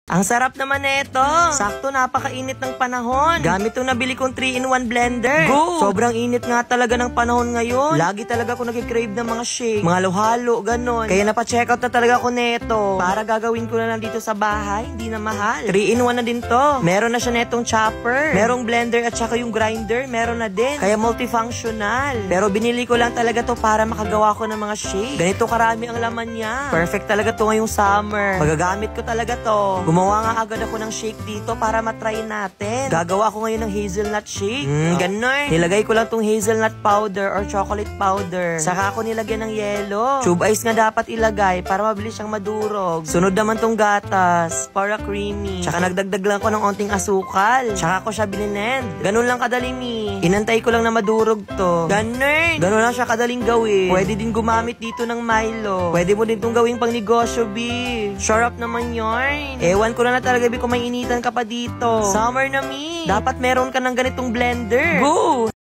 Ang sarap naman nito. Sakto, napakainit ng panahon. Gamit itong nabili kong 3-in-1 blender. Go! Sobrang init nga talaga ng panahon ngayon. Lagi talaga ako nag-crave ng mga shake, mga halo-halo, ganon. Kaya napa-check out na talaga ako neto. Para gagawin ko na lang dito sa bahay, hindi na mahal. 3-in-1 na din to. Meron na siya netong chopper, merong blender at saka yung grinder, meron na din. Kaya multifunctional. Pero binili ko lang talaga to para makagawa ko ng mga shake. Ganito karami ang laman niya. Perfect talaga to ngayong summer. Magagamit ko talaga to. Gumawa nga agad ako ng shake dito para matry natin. Gagawa ko ngayon ng hazelnut shake. Ganon. Nilagay ko lang tong hazelnut powder or chocolate powder. Saka ako nilagyan ng yelo. Tube ice nga dapat ilagay para mabilis siyang madurog. Sunod naman tong gatas para creamy. Tsaka nagdagdag lang ko ng onting asukal. Tsaka ko siya binenend. Ganon lang kadali, mi. Inantay ko lang na madurog to. Ganon. Ganon lang siya kadaling gawin. Pwede din gumamit dito ng Milo. Pwede mo din tong gawing pang negosyo, bi. Sarap naman yarn. Ewan ko na talaga, bi, kung may initan ka pa dito. Summer na, mi. Dapat meron ka ng ganitong blender. Go!